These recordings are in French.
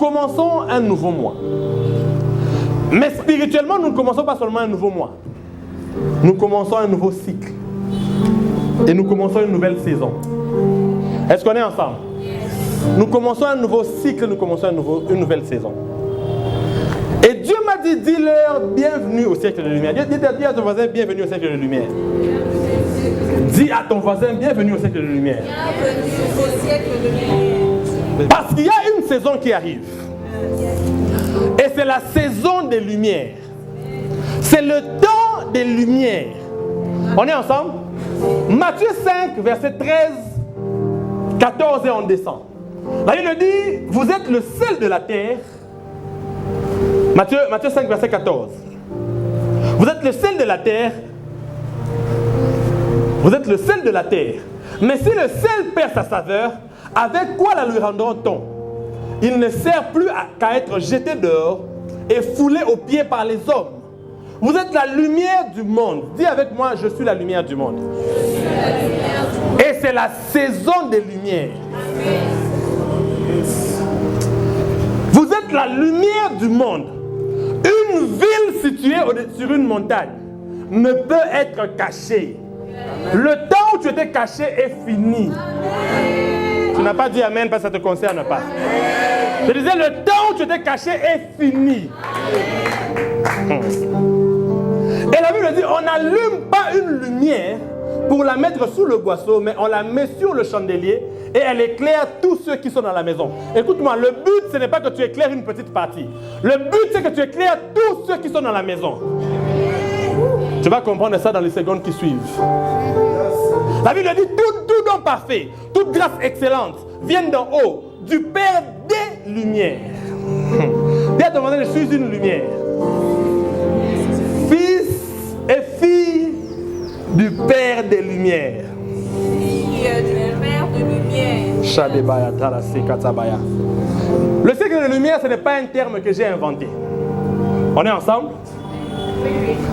commençons un nouveau mois. Mais spirituellement, nous ne commençons pas seulement un nouveau mois. Nous commençons un nouveau cycle. Et nous commençons une nouvelle saison. Est-ce qu'on est ensemble? Nous commençons un nouveau cycle, nous commençons une nouvelle saison. Et Dieu m'a dit, dis-leur bienvenue au siècle de lumière. Dis à ton voisin, bienvenue au siècle de lumière. Dis à ton voisin, bienvenue au siècle de lumière. Parce qu'il y a une saison qui arrive. Et c'est la saison des lumières. C'est le temps des lumières. On est ensemble? Matthieu 5, verset 13, 14 et on descend. La Bible dit, vous êtes le sel de la terre. Matthieu 5, verset 14. Vous êtes le sel de la terre. Vous êtes le sel de la terre. Mais si le sel perd sa saveur, avec quoi la lui rendra-t-on? Il ne sert plus qu'à être jeté dehors et foulé aux pieds par les hommes. Vous êtes la lumière du monde. Dis avec moi, je suis la lumière du monde. Et c'est la saison des lumières. Vous êtes la lumière du monde. Une ville située sur une montagne ne peut être cachée. Le temps où tu étais caché est fini. Tu n'as pas dit amen parce que ça ne te concerne pas. Je disais, le temps où tu étais caché est fini. Et la Bible dit, on n'allume pas une lumière pour la mettre sous le boisseau, mais on la met sur le chandelier et elle éclaire tous ceux qui sont dans la maison. Écoute-moi, le but, ce n'est pas que tu éclaires une petite partie. Le but, c'est que tu éclaires tous ceux qui sont dans la maison. Tu vas comprendre ça dans les secondes qui suivent. La Bible dit, tout don parfait, toute grâce excellente viennent d'en haut, du Père des Lumières. Dis à ton voisin, je suis une lumière. Fils et fille du Père des Lumières. Fille du Père de Lumière. Le siècle de lumière, ce n'est pas un terme que j'ai inventé. On est ensemble?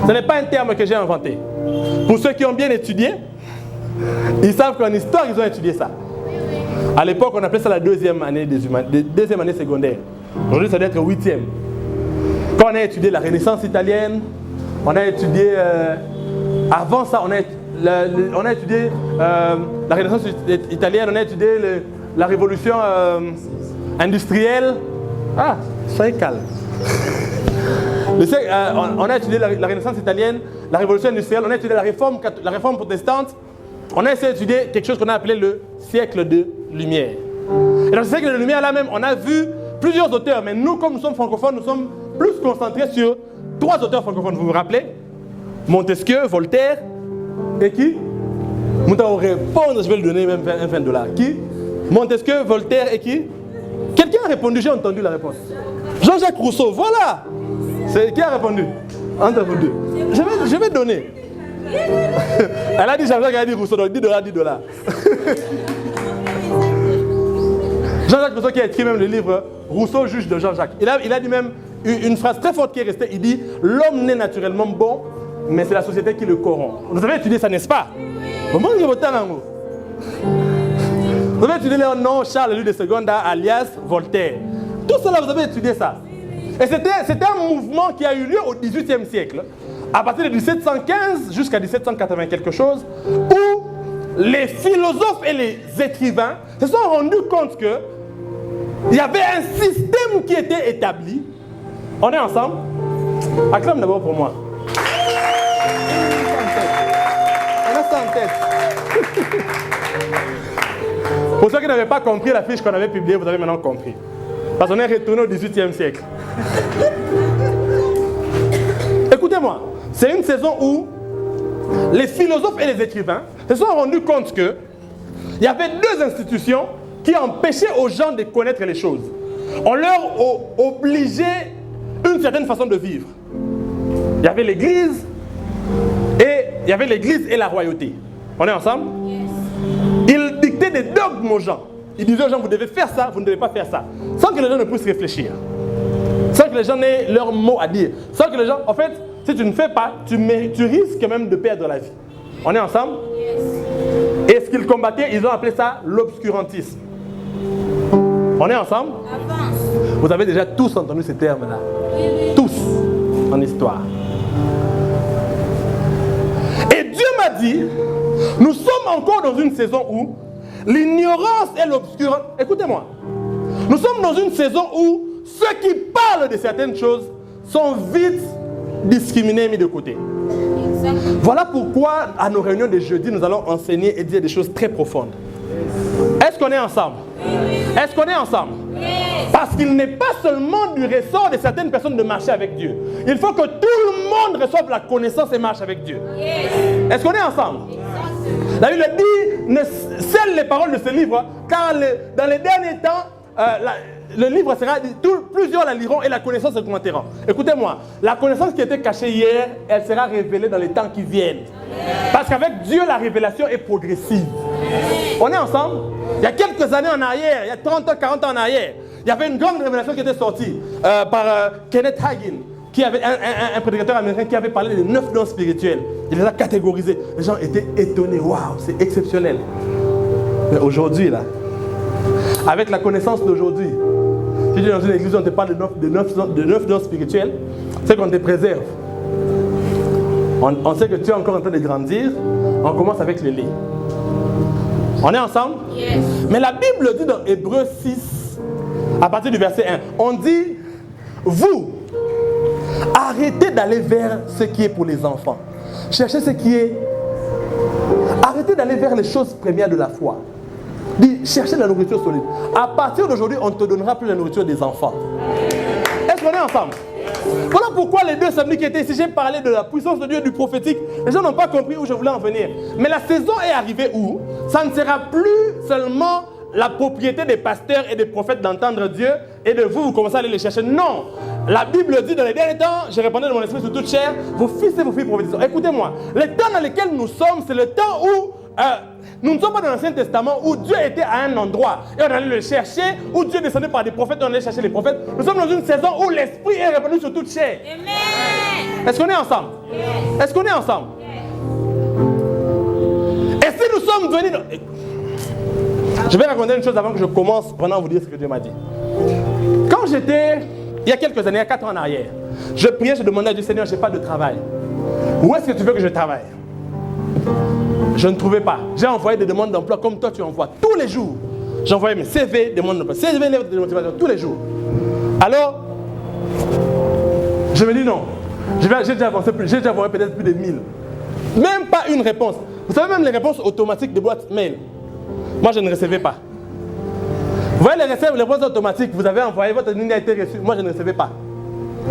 Ce n'est pas un terme que j'ai inventé. Pour ceux qui ont bien étudié, ils savent qu'en histoire, ils ont étudié ça. À l'époque, on appelait ça la deuxième année deuxième année secondaire. Aujourd'hui, ça doit être 8e. Quand on a étudié la Renaissance italienne, on a étudié... avant ça, on a étudié la Renaissance italienne, on a étudié la révolution industrielle. Ah, soyez calme. On a étudié la Renaissance italienne, la révolution industrielle, on a étudié la réforme protestante. On a essayé d'étudier quelque chose qu'on a appelé le siècle de lumière. Et dans ce siècle de lumière là même, on a vu plusieurs auteurs, mais nous, comme nous sommes francophones, nous sommes plus concentrés sur 3 auteurs francophones. Vous vous rappelez? Montesquieu, Voltaire, et qui? Mouta au répondre, je vais lui donner même $20. Qui? Montesquieu, Voltaire et qui? Quelqu'un a répondu, j'ai entendu la réponse. Jean-Jacques Rousseau, voilà! Qui a répondu? Entre vous deux. Je vais donner. Elle a dit Jean-Jacques, elle a dit Rousseau, donc $10, $10. Jean-Jacques Rousseau qui a écrit même le livre Rousseau, juge de Jean-Jacques. Il a dit même une phrase très forte qui est restée. Il dit, l'homme naît naturellement bon, mais c'est la société qui le corrompt. Vous avez étudié ça, n'est-ce pas? Vous avez étudié leur nom, Charles Louis de Seconde, alias Voltaire. Tout cela, vous avez étudié ça. Et c'était un mouvement qui a eu lieu au XVIIIe siècle, à partir de 1715 jusqu'à 1780 quelque chose, où les philosophes et les écrivains se sont rendus compte que il y avait un système qui était établi. On est ensemble? Acclame d'abord pour moi. On a ça en tête. Pour ceux qui n'avaient pas compris la fiche qu'on avait publiée, vous avez maintenant compris. Parce qu'on est retourné au XVIIIe siècle. Écoutez-moi, c'est une saison où les philosophes et les écrivains se sont rendus compte qu'il y avait 2 institutions qui empêchaient aux gens de connaître les choses. On leur obligeait une certaine façon de vivre. Il y avait l'Église et la royauté. On est ensemble? Ils dictaient des dogmes aux gens. Ils disaient aux gens, vous devez faire ça, vous ne devez pas faire ça. Sans que les gens ne puissent réfléchir. Sans que les gens aient leur mot à dire. Sans que les gens, en fait, si tu ne fais pas, tu risques même de perdre la vie. On est ensemble? Et ce qu'ils combattaient, ils ont appelé ça l'obscurantisme. On est ensemble? Vous avez déjà tous entendu ces termes-là. Tous en histoire. Et Dieu m'a dit, nous sommes encore dans une saison où l'ignorance et l'obscurité... Écoutez-moi. Nous sommes dans une saison où ceux qui parlent de certaines choses sont vite discriminés et mis de côté. Voilà pourquoi à nos réunions de jeudi, nous allons enseigner et dire des choses très profondes. Est-ce qu'on est ensemble? Est-ce qu'on est ensemble? Parce qu'il n'est pas seulement du ressort de certaines personnes de marcher avec Dieu. Il faut que tout le monde reçoive la connaissance et marche avec Dieu. Est-ce qu'on est ensemble? La Bible dit, ne scelle les paroles de ce livre, car dans les derniers temps, le livre sera, plusieurs la liront et la connaissance augmentera. Écoutez-moi, la connaissance qui était cachée hier, elle sera révélée dans les temps qui viennent. Parce qu'avec Dieu, la révélation est progressive. On est ensemble? Il y a quelques années en arrière, il y a 30 ans, 40 ans en arrière, il y avait une grande révélation qui était sortie par Kenneth Hagin, qui avait un prédicateur américain qui avait parlé des 9 dons spirituels. Il les a catégorisés. Les gens étaient étonnés. Waouh, c'est exceptionnel. Mais aujourd'hui, là, avec la connaissance d'aujourd'hui, si tu es dans une église où on te parle de 9 dons spirituels, c'est qu'on te préserve. On sait que tu es encore en train de grandir. On commence avec le lait. On est ensemble? Yes. Mais la Bible dit dans Hébreux 6, à partir du verset 1, on dit, vous, arrêtez d'aller vers ce qui est pour les enfants. Cherchez ce qui est... Arrêtez d'aller vers les choses premières de la foi. Dis, cherchez la nourriture solide. À partir d'aujourd'hui, on ne te donnera plus la nourriture des enfants. Est-ce qu'on est ensemble? Voilà pourquoi les 2 samedis qui étaient ici, j'ai parlé de la puissance de Dieu et du prophétique. Les gens n'ont pas compris où je voulais en venir. Mais la saison est arrivée où ça ne sera plus seulement la propriété des pasteurs et des prophètes d'entendre Dieu et de vous commencez à aller les chercher. Non. La Bible dit dans les derniers temps, j'ai répandu de mon esprit sur toute chair, vos fils et vos filles prophétiseront. Écoutez-moi, le temps dans lequel nous sommes, c'est le temps où nous ne sommes pas dans l'Ancien Testament où Dieu était à un endroit et on allait le chercher, où Dieu descendait par des prophètes et on allait chercher les prophètes. Nous sommes dans une saison où l'Esprit est répandu sur toute chair. Amen. Est-ce qu'on est ensemble? Yes. Est-ce qu'on est ensemble? Yes. Et si nous sommes venus... Je vais raconter une chose avant que je commence, pendant vous dire ce que Dieu m'a dit. Quand j'étais, il y a quelques années, il y a 4 ans en arrière, je priais, je demandais à Dieu, Seigneur, je n'ai pas de travail. Où est-ce que tu veux que je travaille? Je ne trouvais pas. J'ai envoyé des demandes d'emploi comme toi tu envoies tous les jours. J'envoyais mes CV, demandes d'emploi, CV, lettres de motivation tous les jours. Alors, je me dis non. J'ai déjà avancé plus, j'ai déjà envoyé peut-être plus de 1000. Même pas une réponse. Vous savez même les réponses automatiques des boîtes mail. Moi je ne recevais pas. Vous voyez les réponses automatiques, vous avez envoyé, votre ligne a été reçue. Moi je ne recevais pas.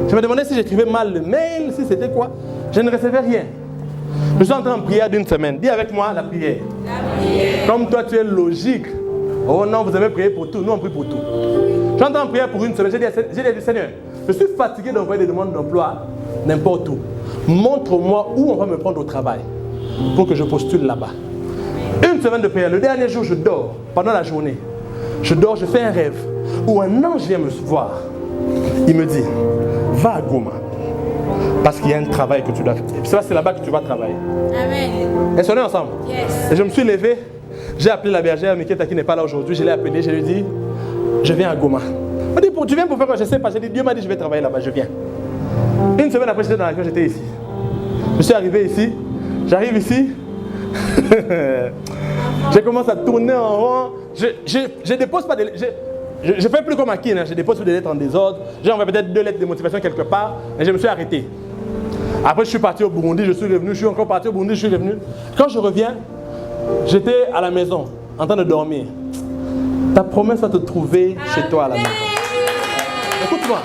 Je me demandais si j'écrivais mal le mail, si c'était quoi. Je ne recevais rien. Je suis en train de prier d'une semaine. Dis avec moi la prière. La prière. Comme toi tu es logique. Oh non, vous avez prié pour tout. Nous on prie pour tout. Je suis en train de prier pour une semaine. J'ai dit Seigneur, je suis fatigué d'envoyer des demandes d'emploi n'importe où. Montre-moi où on va me prendre au travail pour que je postule là-bas. Une semaine de prière. Le dernier jour, je dors pendant la journée. Je dors, je fais un rêve où un ange vient me voir. Il me dit, va à Goma. Parce qu'il y a un travail que tu dois faire. C'est là-bas que tu vas travailler. Amen. Est-ce qu'on est ensemble? Yes. Et je me suis levé. J'ai appelé la bergère, Miketa qui n'est pas là aujourd'hui. Je l'ai appelé, je lui ai dit, je viens à Goma. Il m'a dit, tu viens pour faire quoi? Je ne sais pas. J'ai dit, Dieu m'a dit, je vais travailler là-bas, je viens. Une semaine après, j'étais dans l'avion, j'étais ici. Je suis arrivé ici. J'arrive ici. Je commence à tourner en rond. Je dépose pas des... Je fais plus comme Akin, je dépose des lettres en désordre. J'ai envoyé peut-être 2 lettres de motivation quelque part. Et je me suis arrêté. Après, je suis parti au Burundi, je suis revenu. Je suis encore parti au Burundi, je suis revenu. Quand je reviens, j'étais à la maison, en train de dormir. Ta promesse va te trouver chez toi à la maison. Écoute-moi.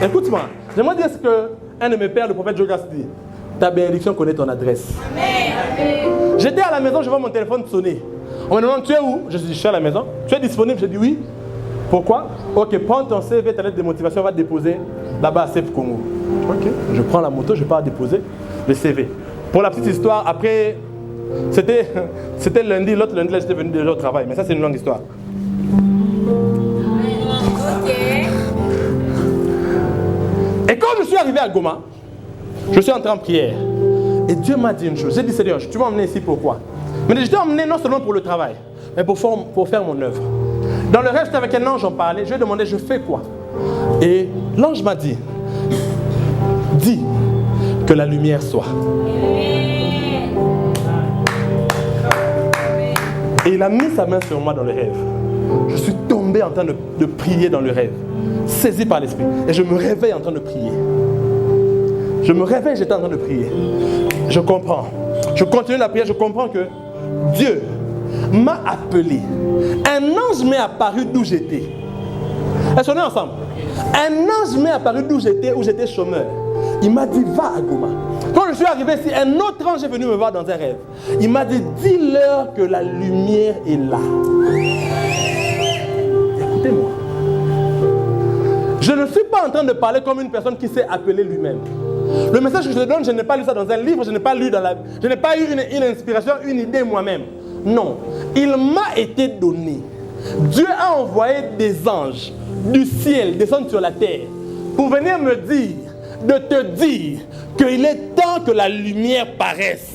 Écoute-moi. J'aimerais dire ce qu'un de mes pères, le prophète Jogas, dit. Ta bénédiction connaît ton adresse. Amen. J'étais à la maison, je vois mon téléphone sonner. On me demande, tu es où? Je dis, je suis à la maison. Tu es disponible? Je dis oui. Pourquoi? Ok, prends ton CV, ta lettre de motivation, on va te déposer là-bas à Save Congo. Ok, je prends la moto, je pars déposer le CV. Pour la petite histoire, après, c'était lundi, l'autre lundi, là, j'étais venu déjà au travail. Mais ça, c'est une longue histoire. Ok. Et quand je suis arrivé à Goma, je suis entré en prière. Et Dieu m'a dit une chose. J'ai dit, Seigneur, tu m'as emmené ici pourquoi? Mais je t'ai emmené non seulement pour le travail, mais pour faire mon œuvre. Dans le rêve, j'étais avec un ange, on parlait. Je lui ai demandé, je fais quoi? Et l'ange m'a dit, dis que la lumière soit. Et il a mis sa main sur moi dans le rêve. Je suis tombé en train de prier dans le rêve, saisi par l'esprit. Et je me réveille en train de prier. Je me réveille, j'étais en train de prier. Je comprends. Je continue la prière, je comprends que Dieu m'a appelé. Un ange m'est apparu d'où j'étais. Est-ce qu'on est ensemble? Un ange m'est apparu d'où j'étais chômeur. Il m'a dit, va à Goma. Quand je suis arrivé ici, un autre ange est venu me voir dans un rêve. Il m'a dit, dis-leur que la lumière est là. Écoutez-moi. Je ne suis pas en train de parler comme une personne qui s'est appelée lui-même. Le message que je te donne, je n'ai pas lu ça dans un livre, je n'ai pas eu une inspiration, une idée moi-même. Non, il m'a été donné. Dieu a envoyé des anges du ciel descendre sur la terre pour venir me dire, de te dire qu'il est temps que la lumière paraisse.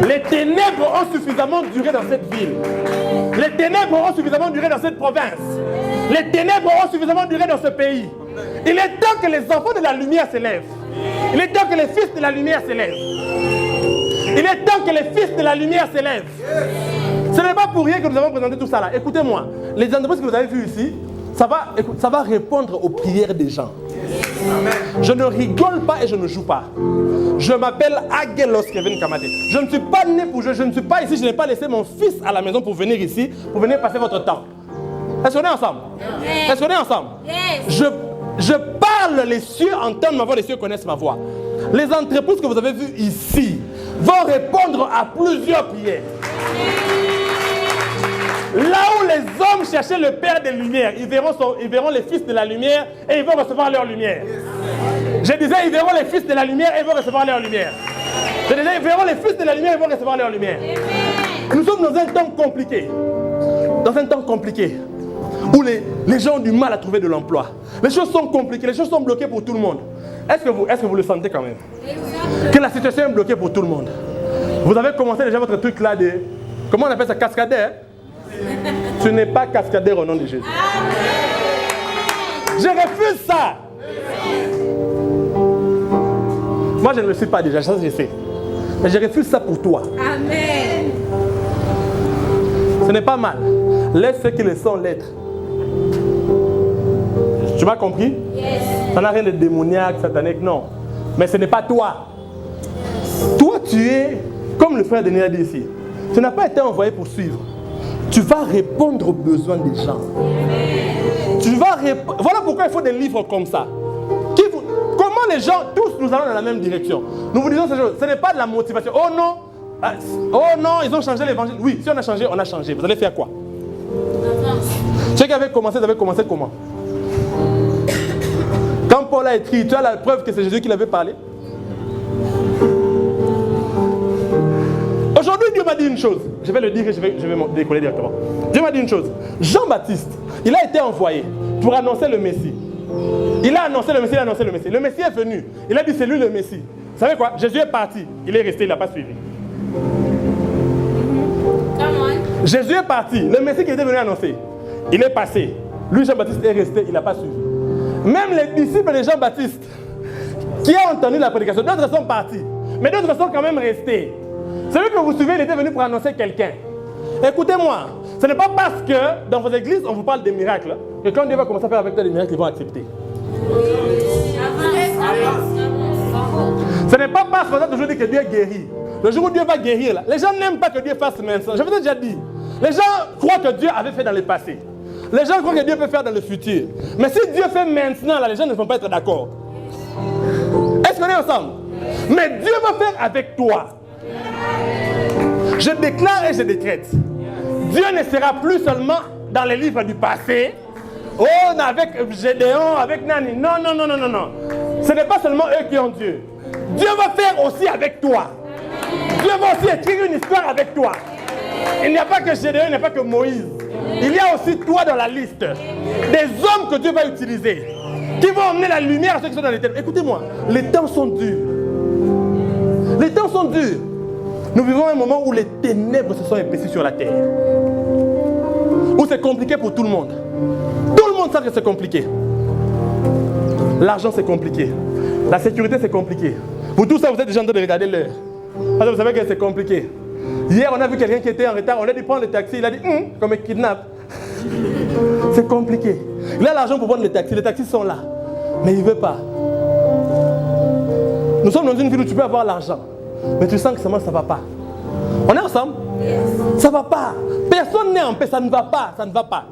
Les ténèbres ont suffisamment duré dans cette ville. Les ténèbres ont suffisamment duré dans cette province. Les ténèbres ont suffisamment duré dans ce pays. Il est temps que les enfants de la lumière s'élèvent. Il est temps que les fils de la lumière s'élèvent. Il est temps que les fils de la lumière s'élèvent. Ce n'est pas pour rien que nous avons présenté tout ça là. Écoutez-moi, les entreprises que vous avez vues ici, ça va répondre aux prières des gens. Je ne rigole pas et je ne joue pas. Je m'appelle Agelos Kevin Kamate. Je ne suis pas né pour jouer, je ne suis pas ici, je n'ai pas laissé mon fils à la maison pour venir ici, pour venir passer votre temps. Est-ce qu'on est ensemble? Est-ce qu'on est ensemble? Je parle, les cieux entendent ma voix, les cieux connaissent ma voix. Les entreprises que vous avez vues ici vont répondre à plusieurs prières. Là où les hommes cherchaient le Père des Lumières, ils verront les fils de la lumière et ils vont recevoir leur lumière. Je disais, ils verront les fils de la lumière et ils vont recevoir leur lumière. Je disais, ils verront les fils de la lumière et ils vont recevoir leur lumière. Nous sommes dans un temps compliqué. Dans un temps compliqué. Où les gens ont du mal à trouver de l'emploi. Les choses sont compliquées, les choses sont bloquées pour tout le monde. Est-ce que vous le sentez quand même? Que la situation est bloquée pour tout le monde. Vous avez commencé déjà votre truc là de... Comment on appelle ça? Cascadeur? Tu n'es pas cascadeur au nom de Jésus. Je refuse ça. Moi je ne le suis pas déjà, ça je sais. Mais je refuse ça pour toi. Amen. Ce n'est pas mal. Laisse ceux qui le sont l'être. Tu m'as compris? Yes. Ça n'a rien de démoniaque, satanique, non. Mais ce n'est pas toi. Toi, tu es, comme le frère Denis a dit ici, tu n'as pas été envoyé pour suivre. Tu vas répondre aux besoins des gens. Voilà pourquoi il faut des livres comme ça. Comment les gens, tous nous allons dans la même direction. Nous vous disons ces choses. Ce n'est pas de la motivation. Oh non, ils ont changé l'évangile. Oui, si on a changé, on a changé. Vous allez faire quoi? Ceux qui avaient commencé, ils avaient commencé comment? Quand Paul a écrit, tu as la preuve que c'est Jésus qui l'avait parlé. Aujourd'hui, Dieu m'a dit une chose. Je vais le dire et je vais me décoller directement. Dieu m'a dit une chose. Jean-Baptiste, il a été envoyé pour annoncer le Messie. Il a annoncé le Messie, Le Messie est venu. Il a dit, c'est lui le Messie. Vous savez quoi? Jésus est parti. Il est resté, il n'a pas suivi. Jésus est parti. Le Messie qui était venu annoncer, il est passé. Lui, Jean-Baptiste, est resté, il n'a pas suivi. Même les disciples de Jean-Baptiste qui ont entendu la prédication, d'autres sont partis. Mais d'autres sont quand même restés. Celui que vous suivez, il était venu pour annoncer quelqu'un. Écoutez-moi, ce n'est pas parce que dans vos églises, on vous parle des miracles, que quand Dieu va commencer à faire avec toi des miracles, ils vont accepter. Ce n'est pas parce qu'on a toujours dit que Dieu guérit. Le jour où Dieu va guérir, là, les gens n'aiment pas que Dieu fasse maintenant. Je vous ai déjà dit. Les gens croient que Dieu avait fait dans le passé. Les gens croient que Dieu peut faire dans le futur. Mais si Dieu fait maintenant, là, les gens ne vont pas être d'accord. Est-ce qu'on est ensemble? Mais Dieu va faire avec toi. Je déclare et je décrète. Dieu ne sera plus seulement dans les livres du passé. Oh, avec Gédéon, avec Nani. Non. Ce n'est pas seulement eux qui ont Dieu. Dieu va faire aussi avec toi. Dieu va aussi écrire une histoire avec toi. Il n'y a pas que Gédéon, il n'y a pas que Moïse. Il y a aussi toi dans la liste. Des hommes que Dieu va utiliser. Qui vont emmener la lumière à ceux qui sont dans les ténèbres. Écoutez-moi, les temps sont durs. Les temps sont durs. Nous vivons un moment où les ténèbres se sont épaissis sur la terre. Ou c'est compliqué pour tout le monde. Tout le monde sait que c'est compliqué. L'argent, c'est compliqué. La sécurité, c'est compliqué. Pour tout ça, vous êtes déjà en train de regarder l'heure. Parce que vous savez que c'est compliqué. Hier, on a vu quelqu'un qui était en retard. On lui a dit prendre le taxi. Il a dit, comme un kidnappe. C'est compliqué. Il a l'argent pour prendre le taxi. Les taxis sont là. Mais il ne veut pas. Nous sommes dans une ville où tu peux avoir l'argent. Mais tu sens que ça ne va pas. On est ensemble? Ça ne va pas. Personne n'est en paix. Ça ne va pas. Ça ne va pas.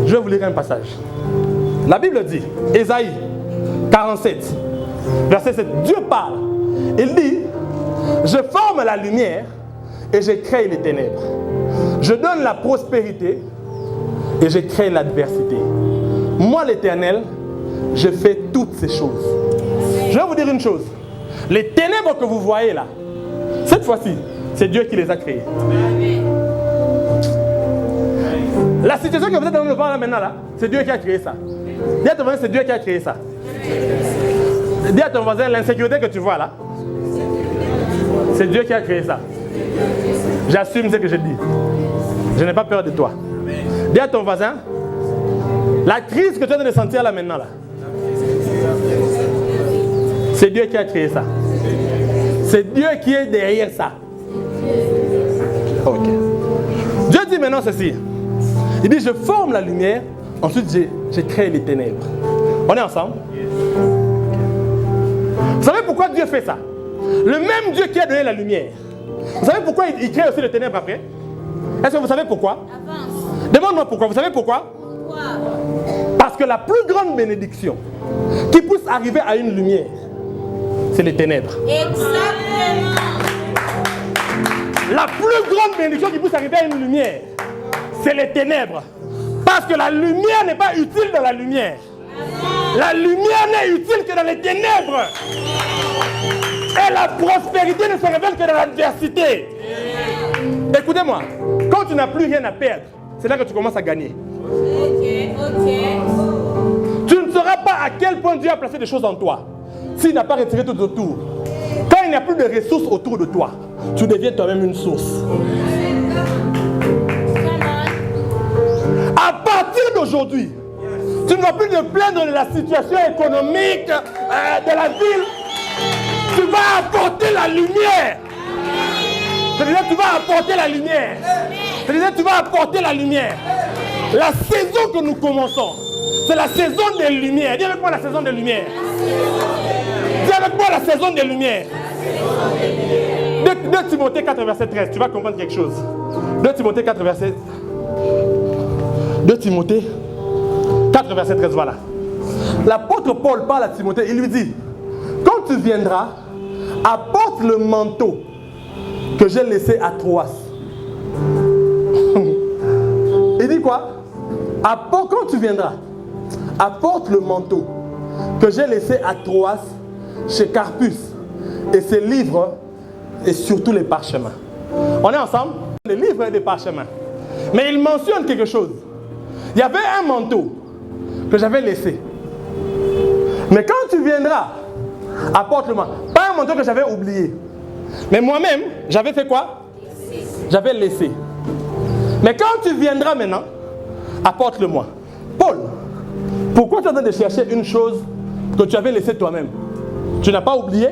Je vais vous lire un passage. La Bible dit, Ésaïe 47, verset 7, Dieu parle. Il dit, je forme la lumière et je crée les ténèbres. Je donne la prospérité et je crée l'adversité. Moi, l'Éternel, je fais toutes ces choses. Je vais vous dire une chose. Les ténèbres que vous voyez là, cette fois-ci, c'est Dieu qui les a créées. La situation que vous êtes en train de voir là maintenant, là, c'est Dieu qui a créé ça. Dis à ton voisin, c'est Dieu qui a créé ça. Dis à ton voisin, l'insécurité que tu vois là, c'est Dieu qui a créé ça. J'assume ce que je dis. Je n'ai pas peur de toi. Dis à ton voisin, la crise que tu es en train de sentir là maintenant, là, c'est Dieu qui a créé ça. C'est Dieu qui est derrière ça. Ok. Dieu dit maintenant ceci. Il dit, je forme la lumière, ensuite je crée les ténèbres. On est ensemble? Vous savez pourquoi Dieu fait ça? Le même Dieu qui a donné la lumière. Vous savez pourquoi il crée aussi les ténèbres après? Est-ce que vous savez pourquoi? Demande-moi pourquoi. Vous savez pourquoi? Parce que la plus grande bénédiction qui puisse arriver à une lumière, c'est les ténèbres. Exactement. La plus grande bénédiction qui puisse arriver à une lumière, c'est les ténèbres. Parce que la lumière n'est pas utile dans la lumière. La lumière n'est utile que dans les ténèbres. Et la prospérité ne se révèle que dans l'adversité. Écoutez-moi, quand tu n'as plus rien à perdre, c'est là que tu commences à gagner. Tu ne sauras pas à quel point Dieu a placé des choses en toi s'il n'a pas retiré tout autour. Quand il n'y a plus de ressources autour de toi, tu deviens toi-même une source. À partir d'aujourd'hui, tu ne vas plus te plaindre de la situation économique de la ville. Tu vas apporter la lumière. Je disais, tu vas apporter la lumière. Je disais, tu vas apporter la lumière. La saison que nous commençons, c'est la saison des lumières. Dis avec moi la saison des lumières. Dis avec moi la saison des lumières. 2 Timothée 4, verset 13. Tu vas comprendre quelque chose. 2 Timothée 4, verset 2 Timothée 4, verset 13, voilà. L'apôtre Paul parle à Timothée, il lui dit, quand tu viendras, apporte le manteau que j'ai laissé à Troas. Il dit quoi? Quand tu viendras, apporte le manteau que j'ai laissé à Troas chez Carpus et ses livres et surtout les parchemins. On est ensemble? Les livres et les parchemins. Mais il mentionne quelque chose. Il y avait un manteau que j'avais laissé. Mais quand tu viendras, apporte-le-moi. Pas un manteau que j'avais oublié. Mais moi-même, j'avais fait quoi? J'avais laissé. Mais quand tu viendras maintenant, apporte-le-moi. Paul, pourquoi tu es en train de chercher une chose que tu avais laissée toi-même? Tu n'as pas oublié,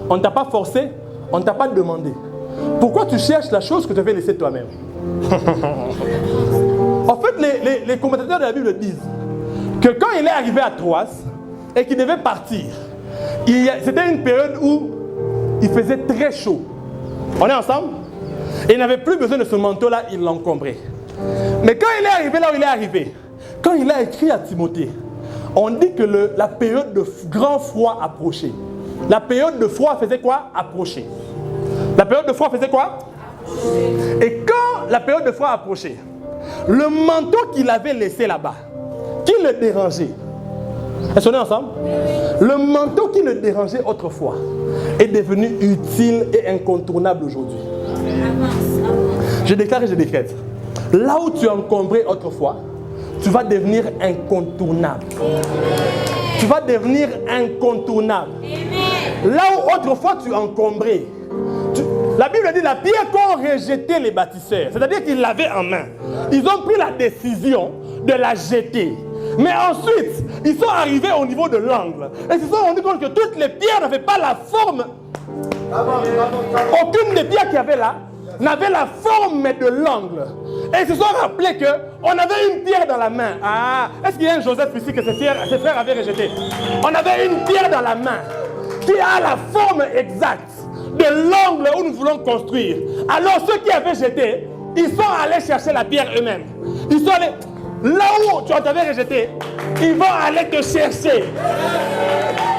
on ne t'a pas forcé, on ne t'a pas demandé. Pourquoi tu cherches la chose que tu avais laissée toi-même? En fait, les commentateurs de la Bible disent que quand il est arrivé à Troas et qu'il devait partir, c'était une période où il faisait très chaud. On est ensemble? Et il n'avait plus besoin de ce manteau-là, il l'encombrait. Mais quand il est arrivé là où il est arrivé, quand il a écrit à Timothée, on dit que la période de grand froid approchait. La période de froid faisait quoi? Approcher. La période de froid faisait quoi? Et quand la période de froid approchait, le manteau qu'il avait laissé là-bas, qui le dérangeait? Est-ce qu'on est ensemble? Le manteau qui le dérangeait autrefois est devenu utile et incontournable aujourd'hui. Je déclare et je décrète. Là où tu encombrais autrefois, tu vas devenir incontournable. Tu vas devenir incontournable. Là où autrefois tu encombrais, La Bible dit la pierre qu'ont rejeté les bâtisseurs. C'est-à-dire qu'ils l'avaient en main. Ils ont pris la décision de la jeter. Mais ensuite, ils sont arrivés au niveau de l'angle. Et ils se sont rendus compte que toutes les pierres n'avaient pas la forme. Aucune des pierres qu'il y avait là n'avait la forme mais de l'angle. Et ils se sont rappelés qu'on avait une pierre dans la main. Ah, est-ce qu'il y a un Joseph ici que ses frères avaient rejeté? On avait une pierre dans la main qui a la forme exacte de l'angle où nous voulons construire. Alors ceux qui avaient jeté, ils sont allés chercher la pierre eux-mêmes. Ils sont allés, là où tu t'avais rejeté, ils vont aller te chercher.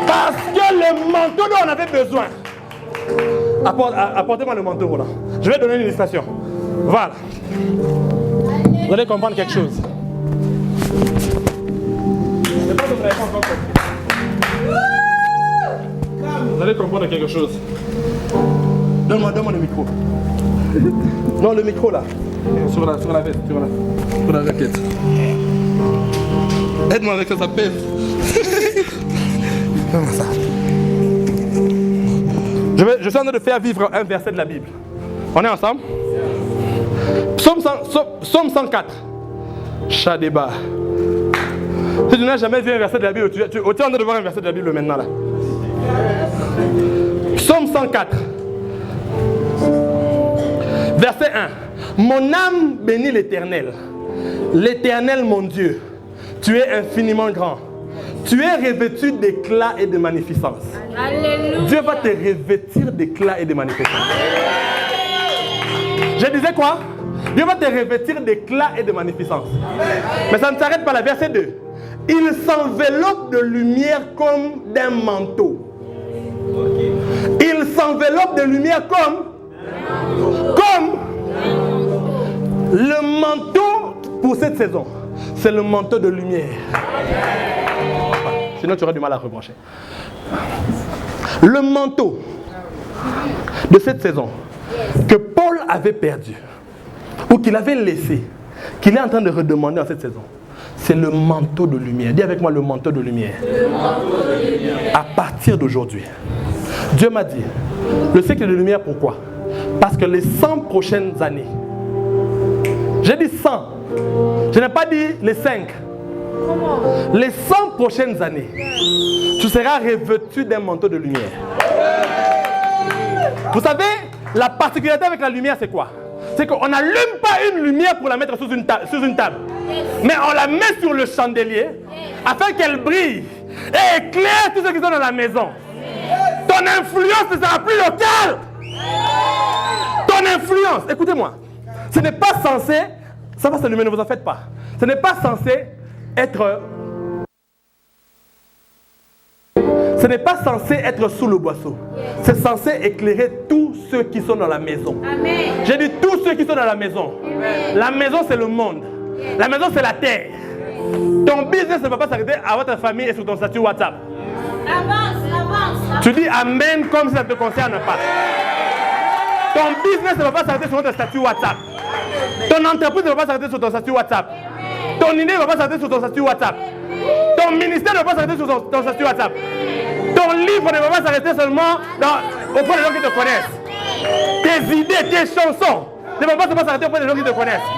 Parce que le manteau dont on avait besoin. Apportez-moi le manteau, voilà. Je vais donner une illustration. Voilà. Vous allez comprendre quelque chose. Je sais pas si vous n'avez pas encore compris. Vous allez comprendre quelque chose. Donne-moi le micro. Non, le micro là. Sur la veste. Sur la raquette. Aide-moi avec ça, ça pèse. Donne-moi ça. Je suis en train de faire vivre un verset de la Bible. On est ensemble? Psaume 104. Shadeba. Si tu n'as jamais vu un verset de la Bible, tu es en train de voir un verset de la Bible maintenant là. Psaume 104. Verset 1. Mon âme bénit l'Éternel. L'Éternel mon Dieu, tu es infiniment grand. Tu es revêtu d'éclat et de magnificence. Alléluia. Dieu va te revêtir d'éclat et de magnificence. Je disais quoi? Dieu va te revêtir d'éclat et de magnificence. Mais ça ne s'arrête pas là. Verset 2. Il s'enveloppe de lumière comme d'un manteau. Il s'enveloppe de lumière comme le manteau pour cette saison. C'est le manteau de lumière. Sinon, tu auras du mal à rebrancher. Le manteau de cette saison que Paul avait perdu ou qu'il avait laissé, qu'il est en train de redemander en cette saison, c'est le manteau de lumière. Dis avec moi le manteau de lumière. Le manteau de lumière. À partir d'aujourd'hui, Dieu m'a dit, le siècle de lumière, pourquoi? Parce que les 100 prochaines années, j'ai dit 100, je n'ai pas dit les 5. Les 100 prochaines années, tu seras revêtu d'un manteau de lumière. Vous savez, la particularité avec la lumière, c'est quoi? C'est qu'on n'allume pas une lumière pour la mettre sous une table. Mais on la met sur le chandelier afin qu'elle brille et éclaire tous ceux qui sont dans la maison. Ton influence ne sera plus locale. Ton influence, écoutez-moi, ce n'est pas censé, ça va s'allumer, ne vous en faites pas. Ce n'est pas censé être... Ce n'est pas censé être sous le boisseau. C'est censé éclairer tous ceux qui sont dans la maison. Amen. J'ai dit tous ceux qui sont dans la maison. Amen. La maison, c'est le monde. La maison, c'est la terre. Ton business ne va pas s'arrêter à votre famille et sur ton statut WhatsApp. Avance. Tu dis Amen comme si ça ne te concerne pas. Ton business ne va pas s'arrêter sur ton statut WhatsApp. Ton entreprise ne va pas s'arrêter sur ton statut WhatsApp. Ton idée ne va pas s'arrêter sur ton statut WhatsApp. Ton ministère ne va pas s'arrêter sur ton statut WhatsApp. Ton livre ne va pas s'arrêter seulement auprès des gens qui te connaissent. Tes idées, tes chansons ne vont pas seulement s'arrêter auprès des gens qui te connaissent.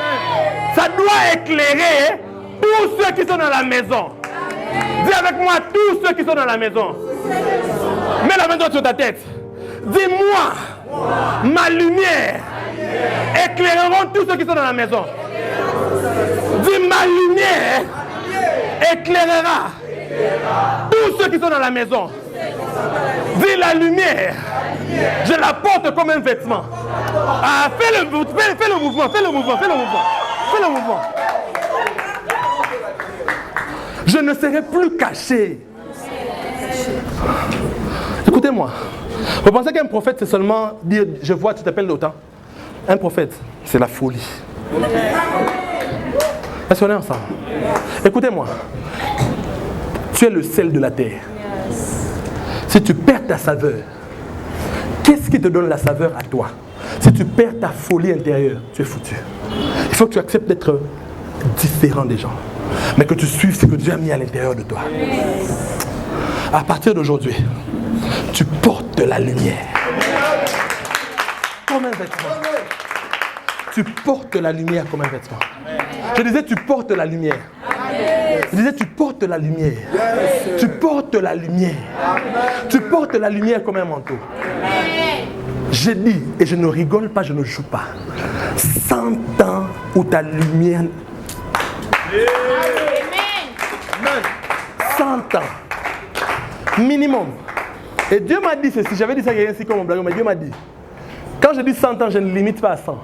Ça doit éclairer tous ceux qui sont dans la maison. Dis avec moi tous ceux qui sont dans la main. Mets la main droite sur ta tête. Dis-moi, ma lumière éclaireront tous ceux qui sont dans la maison. Dis, ma lumière éclairera tous ceux qui sont dans la maison. Dis, la lumière, je la porte comme un vêtement. Ah, fais le mouvement. Je ne serai plus caché. Écoutez-moi. Vous pensez qu'un prophète, c'est seulement dire, je vois, tu t'appelles l'OTAN? Un prophète, c'est la folie. Est-ce qu'on est ensemble? Écoutez-moi. Tu es le sel de la terre. Si tu perds ta saveur, qu'est-ce qui te donne la saveur à toi? Si tu perds ta folie intérieure, tu es foutu. Il faut que tu acceptes d'être différent des gens, mais que tu suives ce que Dieu a mis à l'intérieur de toi. À partir d'aujourd'hui, tu portes de la lumière. Ton comme un vêtement. Tu portes la lumière comme un vêtement. Je disais, tu portes la lumière. Je disais, tu portes la lumière. Tu portes la lumière. Tu portes la lumière comme un manteau. J'ai dit, et je ne rigole pas, je ne joue pas. 100 ans où ta lumière... 100 ans. Minimum. Et Dieu m'a dit ceci. J'avais dit ça ici comme un blague, mais Dieu m'a dit. Quand je dis 100 ans, je ne limite pas à 100.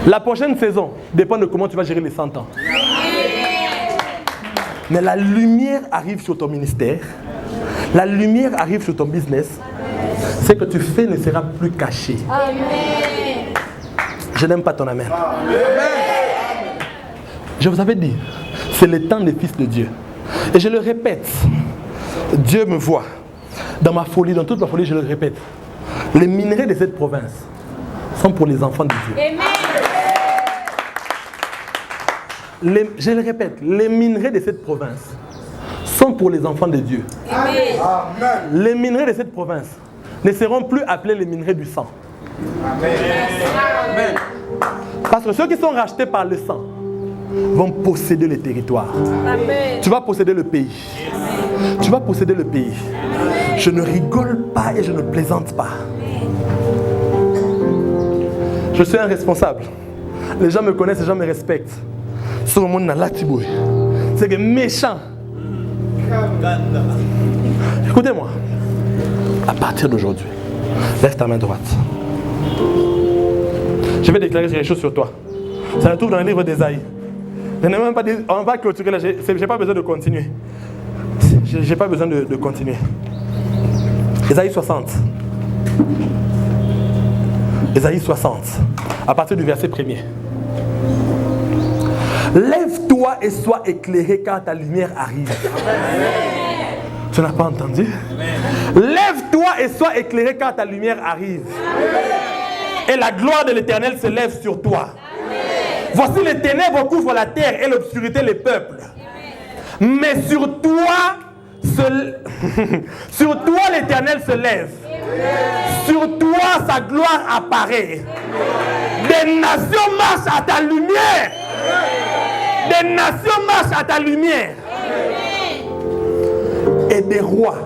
La prochaine saison dépend de comment tu vas gérer les 100 ans. Mais la lumière arrive sur ton ministère. La lumière arrive sur ton business. Ce que tu fais ne sera plus caché. Amen. Je n'aime pas ton amen. Amen. Je vous avais dit, c'est le temps des fils de Dieu. Et je le répète, Dieu me voit. Dans ma folie, dans toute ma folie, je le répète. Les minerais de cette province sont pour les enfants de Dieu. Amen. Je le répète, les minerais de cette province sont pour les enfants de Dieu. Amen. Les minerais de cette province ne seront plus appelés les minerais du sang. Amen. Parce que ceux qui sont rachetés par le sang vont posséder les territoires. Amen. Tu vas posséder le pays. Amen. Tu vas posséder le pays. Amen. Je ne rigole pas et je ne plaisante pas. Je suis un responsable. Les gens me connaissent, les gens me respectent. Sur le monde dans l'atiboué. C'est que méchant. Écoutez-moi. À partir d'aujourd'hui, lève ta main droite. Je vais déclarer quelque chose sur toi. Ça se trouve dans le livre d'Ésaïe. Je n'ai même pas dit, on va clôturer là. Je n'ai pas besoin de continuer. Je n'ai pas besoin de continuer. Ésaïe 60. Ésaïe 60. À partir du verset 1er. Lève-toi et sois éclairé car ta lumière arrive. Amen. Tu n'as pas entendu? Lève-toi et sois éclairé car ta lumière arrive. Amen. Et la gloire de l'Éternel se lève sur toi. Amen. Voici les ténèbres couvrent la terre et l'obscurité les peuples. Amen. Mais sur toi l'Éternel se lève. Amen. Sur toi sa gloire apparaît. Amen. Des nations marchent à ta lumière. Amen. Des nations marchent à ta lumière. Amen. Et des rois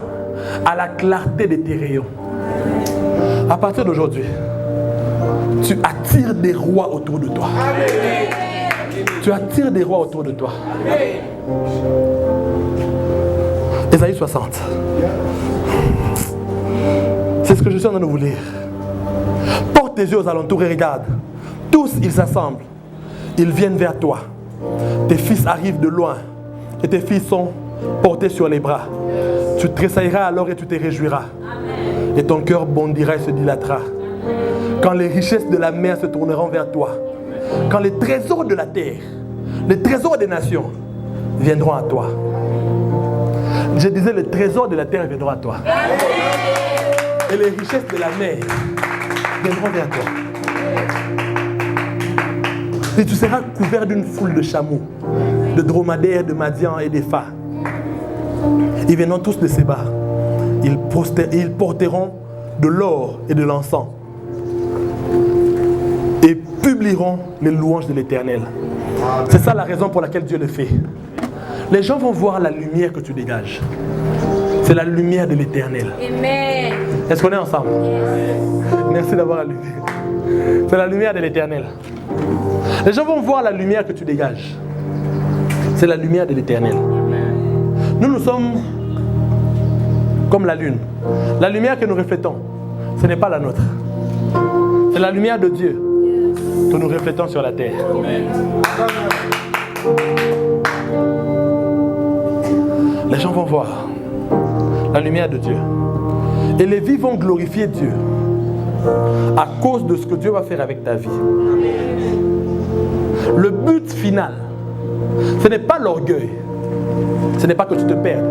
à la clarté de tes rayons. À partir d'aujourd'hui, tu attires des rois autour de toi. Amen. Tu attires des rois autour de toi. Amen. Ésaïe 60. C'est ce que je suis en train de vous lire. Porte tes yeux aux alentours et regarde. Tous ils s'assemblent. Ils viennent vers toi. Tes fils arrivent de loin et tes filles sont portés sur les bras. Tu tressailleras alors et tu te réjouiras. Amen. Et ton cœur bondira et se dilatera. Amen. Quand les richesses de la mer se tourneront vers toi. Amen. Quand les trésors de la terre, les trésors des nations viendront à toi. Je disais, les trésors de la terre viendront à toi. Amen. Et les richesses de la mer viendront vers toi. Et tu seras couvert d'une foule de chameaux, de dromadaires, de Madian et d'Épha. Ils viendront tous de Séba. Ils porteront de l'or et de l'encens. Et publieront les louanges de l'Éternel. C'est ça la raison pour laquelle Dieu le fait. Les gens vont voir la lumière que tu dégages. C'est la lumière de l'Éternel. Amen. Est-ce qu'on est ensemble? Yes. Merci d'avoir allumé. C'est la lumière de l'Éternel. Les gens vont voir la lumière que tu dégages. C'est la lumière de l'Éternel. Nous sommes comme la lune. La lumière que nous reflétons, ce n'est pas la nôtre. C'est la lumière de Dieu que nous reflétons sur la terre. Amen. Les gens vont voir la lumière de Dieu. Et les vies vont glorifier Dieu à cause de ce que Dieu va faire avec ta vie. Le but final, ce n'est pas l'orgueil. Ce n'est pas que tu te perdes.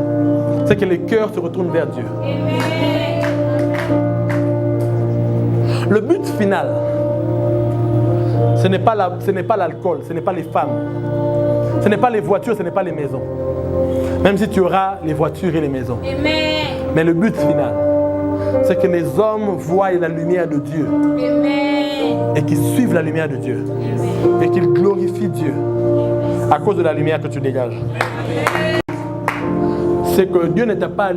C'est que les cœurs se retournent vers Dieu. Le but final, ce n'est pas l'alcool, ce n'est pas les femmes, ce n'est pas les voitures, ce n'est pas les maisons. Même si tu auras les voitures et les maisons. Mais le but final, c'est que les hommes voient la lumière de Dieu. Et qu'ils suivent la lumière de Dieu. Et qu'ils glorifient Dieu à cause de la lumière que tu dégages. C'est que Dieu n'a pas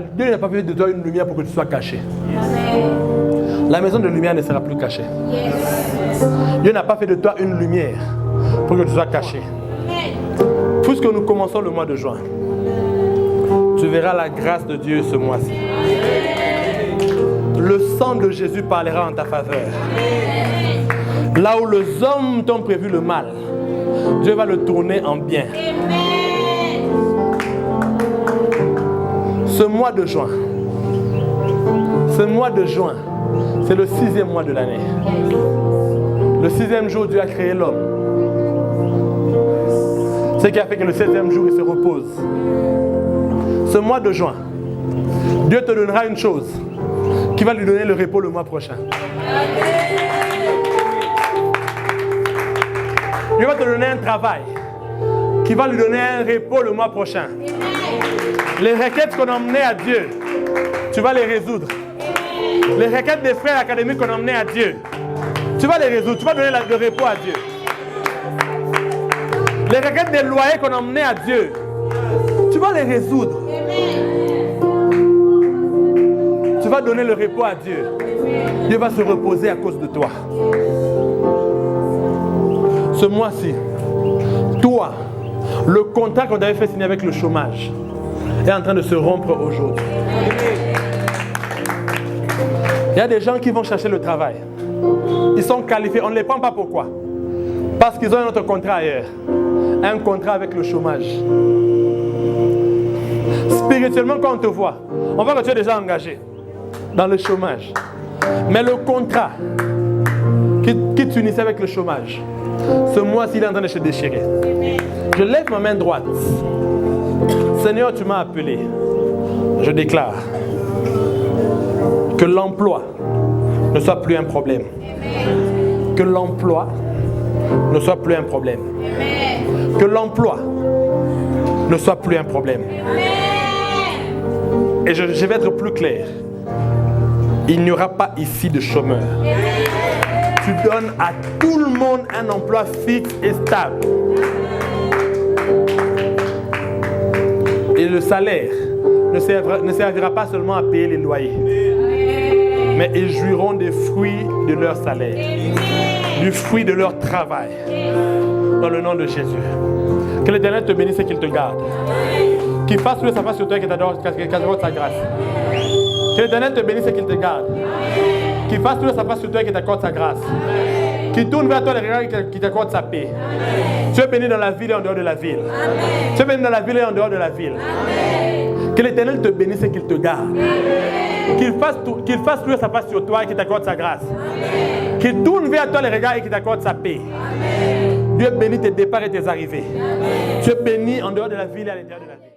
fait de toi une lumière pour que tu sois caché. La maison de lumière ne sera plus cachée. Dieu n'a pas fait de toi une lumière pour que tu sois caché. Puisque nous commençons le mois de juin, tu verras la grâce de Dieu ce mois-ci. Le sang de Jésus parlera en ta faveur. Là où les hommes t'ont prévu le mal, Dieu va le tourner en bien. Ce mois de juin, c'est le 6e mois de l'année. Le 6e jour, Dieu a créé l'homme. Ce qui a fait que le 7e jour, il se repose. Ce mois de juin, Dieu te donnera une chose qui va lui donner le repos le mois prochain. Dieu va te donner un travail qui va lui donner un repos le mois prochain. Les requêtes qu'on a emmenées à Dieu, tu vas les résoudre. Les requêtes des frères académiques qu'on a emmenées à Dieu, tu vas les résoudre. Tu vas donner le repos à Dieu. Les requêtes des loyers qu'on a emmenées à Dieu, tu vas les résoudre. Tu vas donner le repos à Dieu. Dieu va se reposer à cause de toi. Ce mois-ci, toi, le contrat qu'on avait fait signer avec le chômage est en train de se rompre aujourd'hui. Il y a des gens qui vont chercher le travail. Ils sont qualifiés. On ne les prend pas pourquoi? Parce qu'ils ont un autre contrat ailleurs. Un contrat avec le chômage. Spirituellement, quand on te voit, on voit que tu es déjà engagé dans le chômage. Mais le contrat qui t'unissait avec le chômage, ce mois-ci, il est en train de se déchirer. Je lève ma main droite. Seigneur, tu m'as appelé. Je déclare que l'emploi ne soit plus un problème. Que l'emploi ne soit plus un problème. Que l'emploi ne soit plus un problème. Et je vais être plus clair. Il n'y aura pas ici de chômeurs. Tu donnes à tout le monde un emploi fixe et stable. Et le salaire ne servira pas seulement à payer les loyers, mais ils jouiront des fruits de leur salaire, du fruit de leur travail, dans le nom de Jésus. Que l'Éternel te bénisse et qu'il te garde. Qu'il fasse sa face sur toi et qu'il t'accorde sa grâce. Que l'Éternel te bénisse et qu'il te garde. Qu'il fasse sa face sur toi et qu'il t'accorde sa grâce. Qu'il tourne vers toi les regards et qu'il t'accorde sa paix. Tu es béni dans la ville et en dehors de la ville. Tu es béni dans la ville et en dehors de la ville. Que l'Éternel te bénisse et qu'il te garde. Qu'il fasse sa face sur toi et qu'il t'accorde sa grâce. Qu'il tourne vers toi les regards et qu'il t'accorde sa paix. Dieu bénit tes départs et tes arrivées. Tu es béni en dehors de la ville et à l'intérieur de la ville.